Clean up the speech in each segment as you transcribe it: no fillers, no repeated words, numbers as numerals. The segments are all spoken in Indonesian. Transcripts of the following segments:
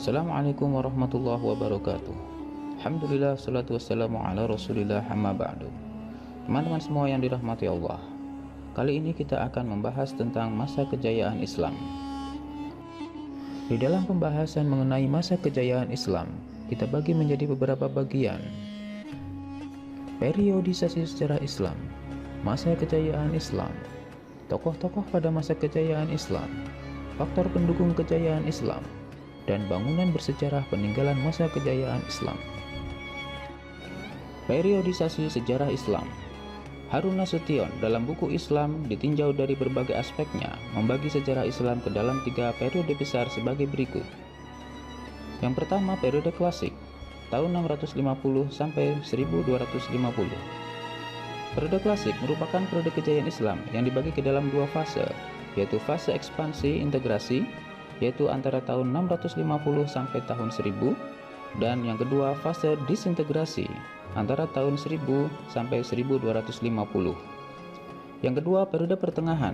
Assalamualaikum warahmatullahi wabarakatuh. Alhamdulillah, salatu wassalamu ala rasulillah, amma ba'du. Teman-teman semua yang dirahmati Allah, kali ini kita akan membahas tentang masa kejayaan Islam. Di dalam pembahasan mengenai masa kejayaan Islam, kita bagi menjadi beberapa bagian. Periodisasi sejarah Islam, masa kejayaan Islam, tokoh-tokoh pada masa kejayaan Islam, faktor pendukung kejayaan Islam, dan bangunan bersejarah peninggalan masa kejayaan Islam. Periodisasi sejarah Islam. Harun Nasution dalam buku Islam ditinjau dari berbagai aspeknya, membagi sejarah Islam ke dalam 3 periode besar sebagai berikut. Yang pertama, periode klasik, tahun 650 sampai 1250. Periode klasik merupakan periode kejayaan Islam yang dibagi ke dalam 2 fase, yaitu fase ekspansi integrasi, yaitu antara tahun 650 sampai tahun 1000, dan yang kedua fase disintegrasi antara tahun 1000 sampai 1250. Yang kedua periode pertengahan,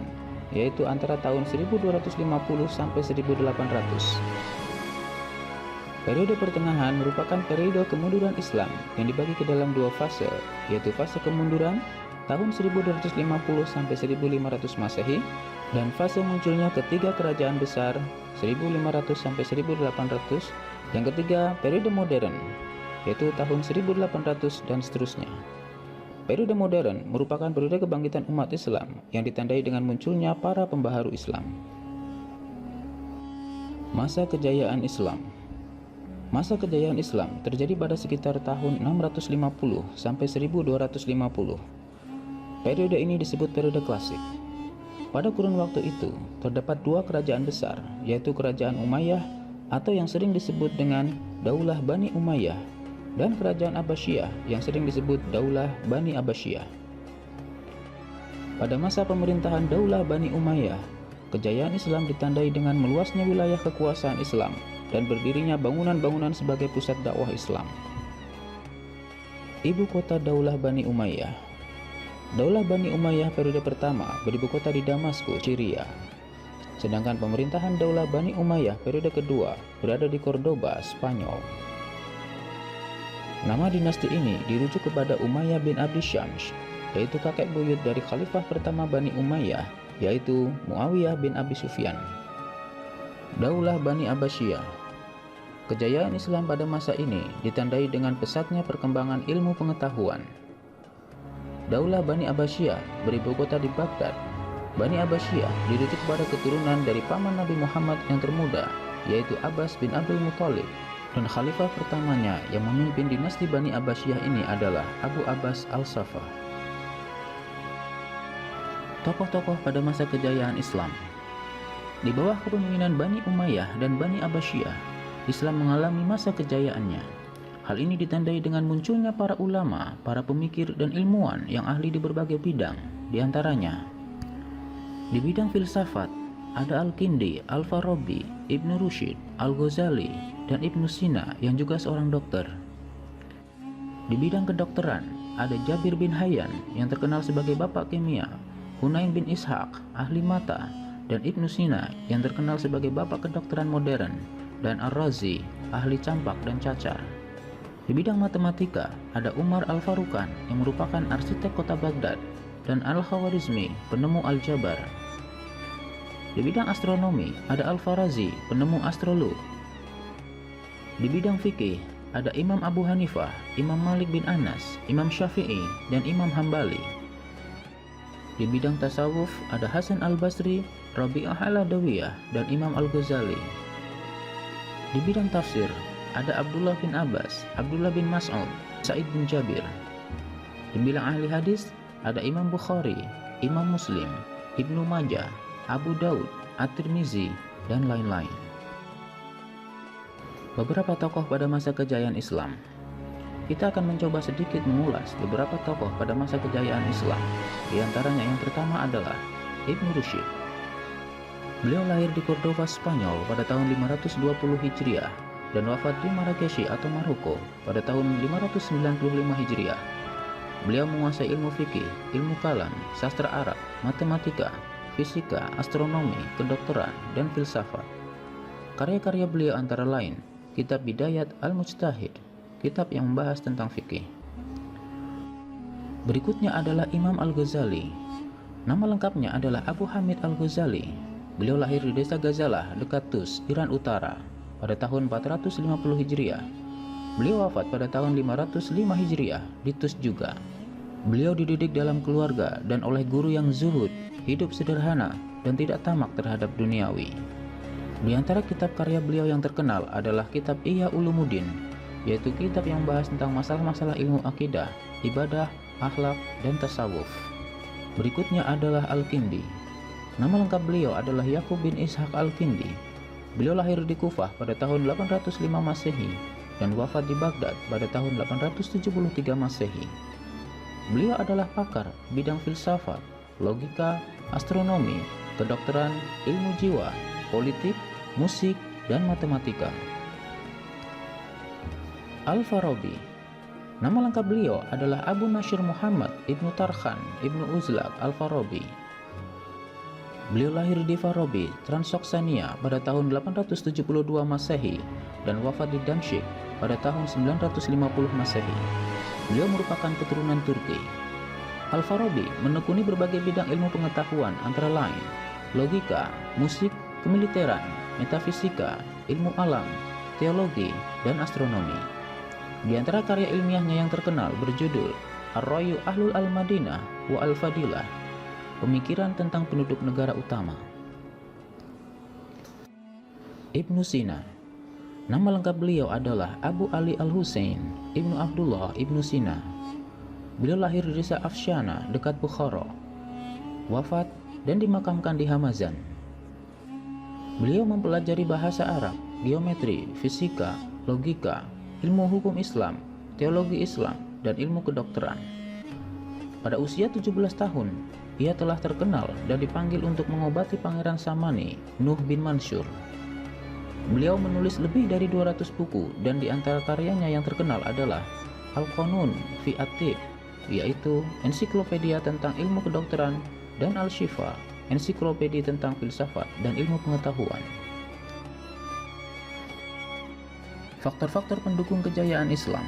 yaitu antara tahun 1250 sampai 1800. Periode pertengahan merupakan periode kemunduran Islam yang dibagi ke dalam 2 fase, yaitu fase kemunduran tahun 1250 sampai 1500 Masehi dan fase munculnya ketiga kerajaan besar 1500 sampai 1800. Yang ketiga, periode modern, yaitu tahun 1800 dan seterusnya. Periode modern merupakan periode kebangkitan umat Islam yang ditandai dengan munculnya para pembaharu Islam. Masa kejayaan Islam. Masa kejayaan Islam terjadi pada sekitar tahun 650 sampai 1250. Periode ini disebut periode klasik. Pada kurun waktu itu, terdapat 2 kerajaan besar, yaitu Kerajaan Umayyah atau yang sering disebut dengan Daulah Bani Umayyah, dan Kerajaan Abbasiyah yang sering disebut Daulah Bani Abbasiyah. Pada masa pemerintahan Daulah Bani Umayyah, kejayaan Islam ditandai dengan meluasnya wilayah kekuasaan Islam dan berdirinya bangunan-bangunan sebagai pusat dakwah Islam. Ibu kota Daulah Bani Umayyah. Daulah Bani Umayyah periode pertama beribu kota di Damaskus, Syria. Sedangkan pemerintahan Daulah Bani Umayyah periode kedua berada di Cordoba, Spanyol. Nama dinasti ini dirujuk kepada Umayyah bin Abdi Syams, yaitu kakek buyut dari khalifah pertama Bani Umayyah, yaitu Muawiyah bin Abi Sufyan. Daulah Bani Abbasiyah. Kejayaan Islam pada masa ini ditandai dengan pesatnya perkembangan ilmu pengetahuan. Daulah Bani Abbasiyah beribu kota di Baghdad. Bani Abbasiyah dirujuk pada keturunan dari paman Nabi Muhammad yang termuda, yaitu Abbas bin Abdul Muthalib, dan khalifah pertamanya yang memimpin dinasti Bani Abbasiyah ini adalah Abu Abbas al-Saffah. Tokoh-tokoh pada masa kejayaan Islam. Di bawah kepemimpinan Bani Umayyah dan Bani Abbasiyah, Islam mengalami masa kejayaannya. Hal ini ditandai dengan munculnya para ulama, para pemikir dan ilmuwan yang ahli di berbagai bidang. Di antaranya, di bidang filsafat ada Al-Kindi, Al-Farabi, Ibnu Rushd, Al-Ghazali, dan Ibnu Sina yang juga seorang dokter. Di bidang kedokteran ada Jabir bin Hayyan yang terkenal sebagai bapak kimia, Hunain bin Ishaq, ahli mata, dan Ibnu Sina yang terkenal sebagai bapak kedokteran modern, dan Ar-Razi, ahli campak dan cacar. Di bidang matematika ada Umar Al-Faruqan yang merupakan arsitek kota Baghdad, dan Al-Khawarizmi, penemu aljabar. Di bidang astronomi ada Al-Farazi, penemu astrolog. Di bidang fikih ada Imam Abu Hanifah, Imam Malik bin Anas, Imam Syafi'i, dan Imam Hambali. Di bidang tasawuf ada Hasan Al-Basri, Rabi'ah Al-Adawiyah, dan Imam Al-Ghazali. Di bidang tafsir ada Abdullah bin Abbas, Abdullah bin Mas'ud, Sa'id bin Jabir. Di bidang ahli hadis ada Imam Bukhari, Imam Muslim, Ibnu Majah, Abu Daud, At-Tirmizi, dan lain-lain. Beberapa tokoh pada masa kejayaan Islam. Kita akan mencoba sedikit mengulas beberapa tokoh pada masa kejayaan Islam. Di antaranya yang pertama adalah Ibnu Rushd. Beliau lahir di Cordoba, Spanyol pada tahun 520 Hijriah dan wafat di Marrakesh atau Maroko pada tahun 595 Hijriah. Beliau menguasai ilmu fikih, ilmu kalam, sastra Arab, matematika, fisika, astronomi, kedokteran, dan filsafat. Karya-karya beliau antara lain kitab Bidayat Al-Mujtahid, kitab yang membahas tentang fikih. Berikutnya adalah Imam Al-Ghazali. Nama lengkapnya adalah Abu Hamid Al-Ghazali. Beliau lahir di desa Ghazalah dekat Tus, Iran Utara pada tahun 450 Hijriah. Beliau wafat pada tahun 505 Hijriah di Tus juga. Beliau dididik dalam keluarga dan oleh guru yang zuhud, hidup sederhana dan tidak tamak terhadap duniawi. Di antara kitab karya beliau yang terkenal adalah kitab Ihya Ulumuddin, yaitu kitab yang membahas tentang masalah-masalah ilmu akidah, ibadah, akhlak, dan tasawuf. Berikutnya adalah Al-Kindi. Nama lengkap beliau adalah Yakub bin Ishaq Al-Kindi. Beliau lahir di Kufah pada tahun 805 Masehi dan wafat di Baghdad pada tahun 873 Masehi. Beliau adalah pakar bidang filsafat, logika, astronomi, kedokteran, ilmu jiwa, politik, musik, dan matematika. Al-Farabi. Nama lengkap beliau adalah Abu Nashr Muhammad Ibnu Tarkhan Ibnu Uzlaq Al-Farabi. Beliau lahir di Farabi, Transoksania pada tahun 872 Masehi dan wafat di Damsyik pada tahun 950 Masehi. Beliau merupakan keturunan Turki. Al-Farabi menekuni berbagai bidang ilmu pengetahuan antara lain logika, musik, kemiliteran, metafisika, ilmu alam, teologi, dan astronomi. Di antara karya ilmiahnya yang terkenal berjudul Ar-Ra'yu Ahlul Al-Madinah wa Al-Fadilah, pemikiran tentang penduduk negara utama. Ibnu Sina. Nama lengkap beliau adalah Abu Ali Al-Husain Ibnu Abdullah Ibnu Sina. Beliau lahir di desa Afshana dekat Bukhara, wafat dan dimakamkan di Hamazan. Beliau mempelajari bahasa Arab, geometri, fisika, logika, ilmu hukum Islam, teologi Islam, dan ilmu kedokteran. Pada usia 17 tahun, ia telah terkenal dan dipanggil untuk mengobati Pangeran Samani, Nuh bin Mansur. Beliau menulis lebih dari 200 buku dan di antara karyanya yang terkenal adalah Al-Qanun fi At-Tib, yaitu ensiklopedia tentang ilmu kedokteran, dan Al-Shifa, ensiklopedia tentang filsafat dan ilmu pengetahuan. Faktor-faktor pendukung kejayaan Islam.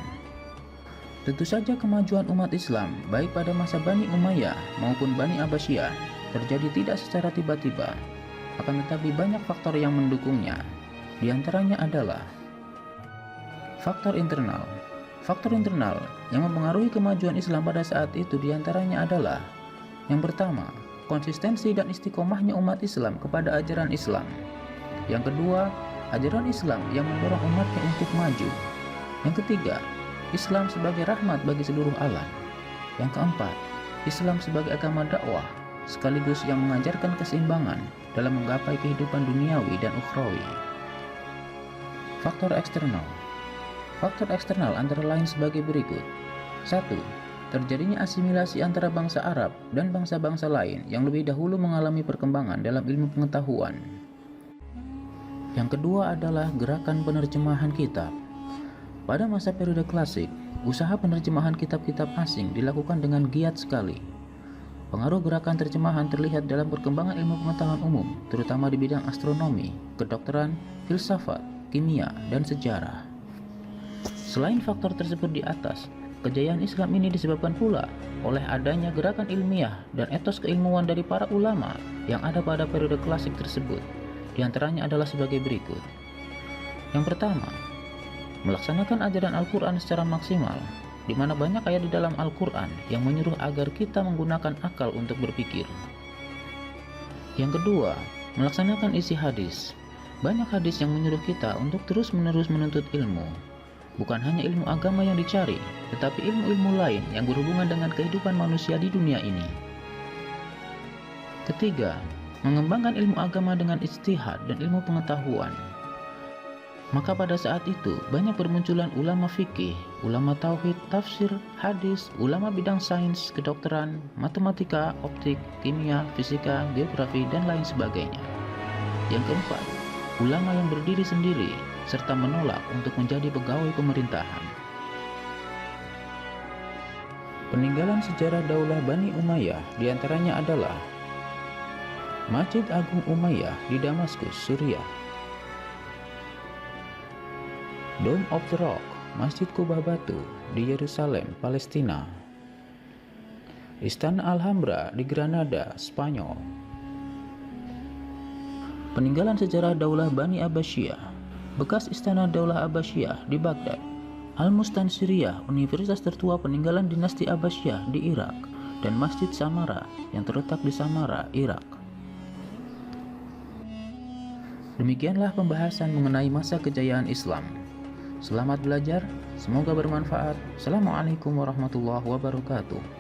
Tentu saja kemajuan umat Islam baik pada masa Bani Umayyah maupun Bani Abbasiyah terjadi tidak secara tiba-tiba, akan tetapi banyak faktor yang mendukungnya. Di antaranya adalah faktor internal. Faktor internal yang mempengaruhi kemajuan Islam pada saat itu diantaranya adalah: yang pertama, konsistensi dan istiqomahnya umat Islam kepada ajaran Islam. Yang kedua, ajaran Islam yang mendorong umatnya untuk maju. Yang ketiga, Islam sebagai rahmat bagi seluruh alam. Yang keempat, Islam sebagai agama dakwah sekaligus yang mengajarkan keseimbangan dalam menggapai kehidupan duniawi dan ukhrawi. Faktor eksternal. Faktor eksternal antara lain sebagai berikut. 1. Terjadinya asimilasi antara bangsa Arab dan bangsa-bangsa lain yang lebih dahulu mengalami perkembangan dalam ilmu pengetahuan. Yang kedua adalah gerakan penerjemahan kitab. Pada masa periode klasik, usaha penerjemahan kitab-kitab asing dilakukan dengan giat sekali. Pengaruh gerakan terjemahan terlihat dalam perkembangan ilmu pengetahuan umum, terutama di bidang astronomi, kedokteran, filsafat, kimia, dan sejarah. Selain faktor tersebut di atas, kejayaan Islam ini disebabkan pula oleh adanya gerakan ilmiah dan etos keilmuan dari para ulama yang ada pada periode klasik tersebut. Di antaranya adalah sebagai berikut. Yang pertama, melaksanakan ajaran Al-Quran secara maksimal, di mana banyak ayat di dalam Al-Quran yang menyuruh agar kita menggunakan akal untuk berpikir. Yang kedua, melaksanakan isi hadis. Banyak hadis yang menyuruh kita untuk terus-menerus menuntut ilmu. Bukan hanya ilmu agama yang dicari, tetapi ilmu-ilmu lain yang berhubungan dengan kehidupan manusia di dunia ini. Ketiga, mengembangkan ilmu agama dengan ijtihad dan ilmu pengetahuan. Maka pada saat itu banyak bermunculan ulama fikih, ulama tauhid, tafsir, hadis, ulama bidang sains, kedokteran, matematika, optik, kimia, fisika, geografi, dan lain sebagainya. Yang keempat, ulama yang berdiri sendiri serta menolak untuk menjadi pegawai pemerintahan. Peninggalan sejarah Daulah Bani Umayyah diantaranya adalah Masjid Agung Umayyah di Damaskus, Suriah, Dome of the Rock, Masjid Kubah Batu di Yerusalem, Palestina. Istana Alhambra di Granada, Spanyol. Peninggalan sejarah Daulah Bani Abbasiyah, bekas Istana Daulah Abbasiyah di Baghdad. Al-Mustansiriyah, universitas tertua peninggalan dinasti Abbasiyah di Irak, dan Masjid Samara yang terletak di Samara, Irak. Demikianlah pembahasan mengenai masa kejayaan Islam. Selamat belajar, semoga bermanfaat. Assalamualaikum warahmatullahi wabarakatuh.